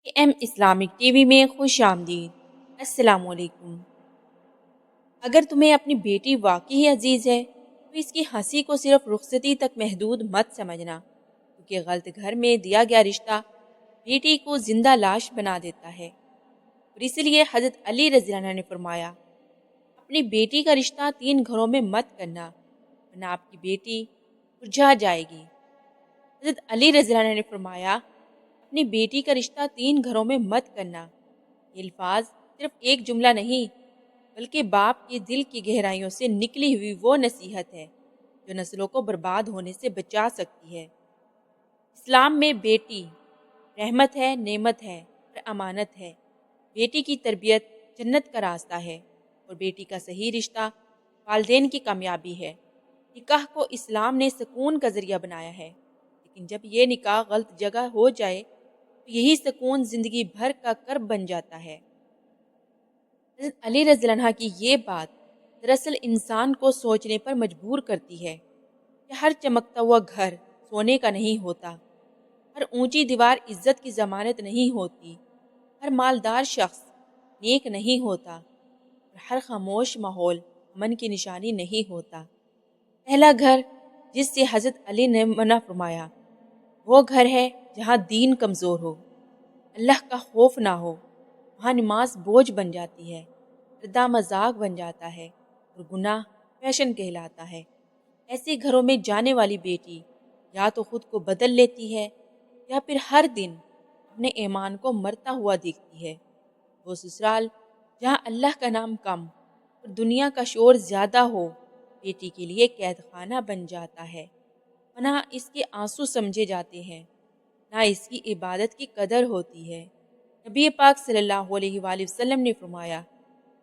M Islamic T V میں خوش آمدید۔ السلام علیکم۔ اگر تمہیں اپنی بیٹی واقعی عزیز ہے تو اس کی ہنسی کو صرف رخصتی تک محدود مت سمجھنا، کیونکہ غلط گھر میں دیا گیا رشتہ بیٹی کو زندہ لاش بنا دیتا ہے۔ اور اس لیے حضرت علی رضی اللہ عنہ نے فرمایا، اپنی بیٹی کا رشتہ 3 گھروں میں مت کرنا ورنہ آپ کی بیٹی مرجھا جائے گی۔ حضرت علی رضی اللہ عنہ نے فرمایا، اپنی بیٹی کا رشتہ 3 گھروں میں مت کرنا، یہ الفاظ صرف ایک جملہ نہیں بلکہ باپ کے دل کی گہرائیوں سے نکلی ہوئی وہ نصیحت ہے جو نسلوں کو برباد ہونے سے بچا سکتی ہے۔ اسلام میں بیٹی رحمت ہے، نعمت ہے اور امانت ہے۔ بیٹی کی تربیت جنت کا راستہ ہے اور بیٹی کا صحیح رشتہ والدین کی کامیابی ہے۔ نکاح کو اسلام نے سکون کا ذریعہ بنایا ہے، لیکن جب یہ نکاح غلط جگہ ہو جائے تو یہی سکون زندگی بھر کا کرب بن جاتا ہے۔ حضرت علی رضی اللہ عنہ کی یہ بات دراصل انسان کو سوچنے پر مجبور کرتی ہے کہ ہر چمکتا ہوا گھر سونے کا نہیں ہوتا، ہر اونچی دیوار عزت کی ضمانت نہیں ہوتی، ہر مالدار شخص نیک نہیں ہوتا اور ہر خاموش ماحول امن کی نشانی نہیں ہوتا۔ پہلا گھر جس سے حضرت علی نے منع فرمایا وہ گھر ہے جہاں دین کمزور ہو، اللہ کا خوف نہ ہو۔ وہاں نماز بوجھ بن جاتی ہے، پردہ مذاق بن جاتا ہے اور گناہ فیشن کہلاتا ہے۔ ایسے گھروں میں جانے والی بیٹی یا تو خود کو بدل لیتی ہے یا پھر ہر دن اپنے ایمان کو مرتا ہوا دیکھتی ہے۔ وہ سسرال جہاں اللہ کا نام کم اور دنیا کا شور زیادہ ہو بیٹی کے لیے قید خانہ بن جاتا ہے۔ نہ اس کے آنسو سمجھے جاتے ہیں، نہ اس کی عبادت کی قدر ہوتی ہے۔ نبی پاک صلی اللہ علیہ وآلہ وسلم نے فرمایا،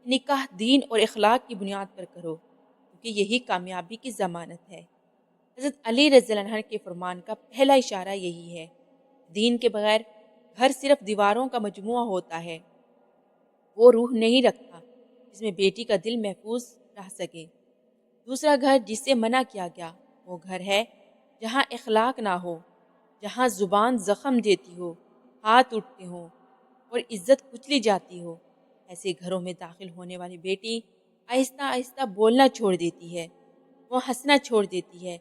نکاح دین اور اخلاق کی بنیاد پر کرو کیونکہ یہی کامیابی کی ضمانت ہے۔ حضرت علی رضی اللہ عنہ کے فرمان کا پہلا اشارہ یہی ہے، دین کے بغیر گھر صرف دیواروں کا مجموعہ ہوتا ہے، وہ روح نہیں رکھتا جس میں بیٹی کا دل محفوظ رہ سکے۔ دوسرا گھر جس سے منع کیا گیا وہ گھر ہے جہاں اخلاق نہ ہو، جہاں زبان زخم دیتی ہو، ہاتھ اٹھتے ہوں اور عزت کچلی جاتی ہو۔ ایسے گھروں میں داخل ہونے والی بیٹی آہستہ آہستہ بولنا چھوڑ دیتی ہے، وہ ہنسنا چھوڑ دیتی ہے،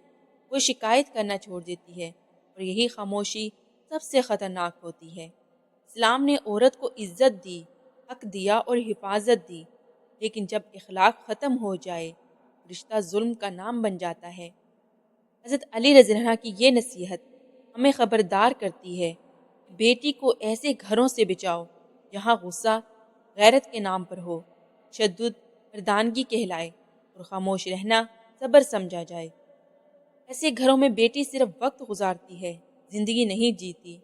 وہ شکایت کرنا چھوڑ دیتی ہے اور یہی خاموشی سب سے خطرناک ہوتی ہے۔ اسلام نے عورت کو عزت دی، حق دیا اور حفاظت دی، لیکن جب اخلاق ختم ہو جائے رشتہ ظلم کا نام بن جاتا ہے۔ حضرت علی رضی اللہ عنہ کی یہ نصیحت ہمیں خبردار کرتی ہے کہ بیٹی کو ایسے گھروں سے بچاؤ جہاں غصہ غیرت کے نام پر ہو، تشدد مردانگی کہلائے اور خاموش رہنا صبر سمجھا جائے۔ ایسے گھروں میں بیٹی صرف وقت گزارتی ہے، زندگی نہیں جیتی،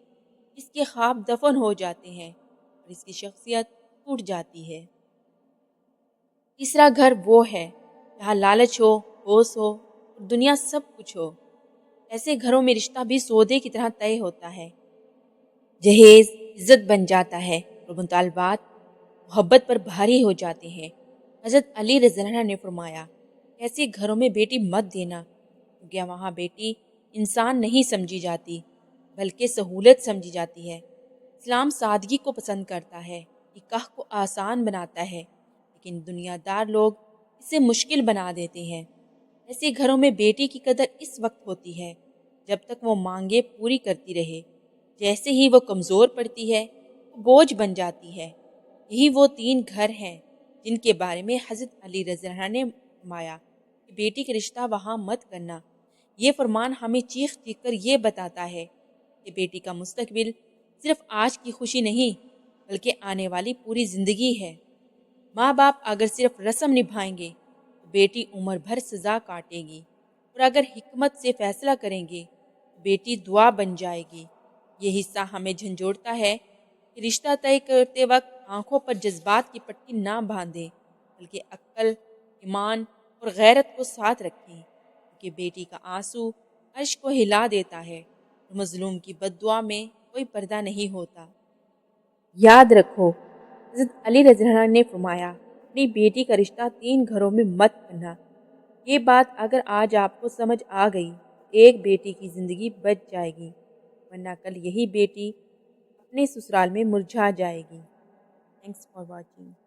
اس کے خواب دفن ہو جاتے ہیں اور اس کی شخصیت ٹوٹ جاتی ہے۔ تیسرا گھر وہ ہے جہاں لالچ ہو، ہوس ہو اور دنیا سب کچھ ہو۔ ایسے گھروں میں رشتہ بھی سودے کی طرح طے ہوتا ہے، جہیز عزت بن جاتا ہے اور مطالبات محبت پر بھاری ہو جاتے ہیں۔ حضرت علی رضی اللہ عنہ نے فرمایا، ایسے گھروں میں بیٹی مت دینا کیونکہ وہاں بیٹی انسان نہیں سمجھی جاتی بلکہ سہولت سمجھی جاتی ہے۔ اسلام سادگی کو پسند کرتا ہے، نکاح کو آسان بناتا ہے، لیکن دنیا دار لوگ اسے مشکل بنا دیتے ہیں۔ ایسے گھروں میں بیٹی کی قدر اس وقت ہوتی ہے جب تک وہ مانگیں پوری کرتی رہے، جیسے ہی وہ کمزور پڑتی ہے وہ بوجھ بن جاتی ہے۔ یہی وہ 3 گھر ہیں جن کے بارے میں حضرت علی رضی اللہ عنہ نے فرمایا کہ بیٹی کا رشتہ وہاں مت کرنا۔ یہ فرمان ہمیں چیخ چیخ کر یہ بتاتا ہے کہ بیٹی کا مستقبل صرف آج کی خوشی نہیں بلکہ آنے والی پوری زندگی ہے۔ ماں باپ اگر صرف رسم نبھائیں گے تو بیٹی عمر بھر سزا کاٹے گی، اور اگر حکمت سے فیصلہ کریں گے تو بیٹی دعا بن جائے گی۔ یہ حصہ ہمیں جھنجھوڑتا ہے کہ رشتہ طے کرتے وقت آنکھوں پر جذبات کی پٹی نہ باندھیں بلکہ عقل، ایمان اور غیرت کو ساتھ رکھیں، کیونکہ بیٹی کا آنسو عرش کو ہلا دیتا ہے اور مظلوم کی بد دعا میں کوئی پردہ نہیں ہوتا۔ یاد رکھو، حضرت علی رضی اللہ عنہ نے فرمایا، اپنی بیٹی کا رشتہ 3 گھروں میں مت کرنا۔ یہ بات اگر آج آپ کو سمجھ آ گئی، ایک بیٹی کی زندگی بچ جائے گی، ورنہ کل یہی بیٹی اپنے سسرال میں مرجھا جائے گی۔ Thanks for watching.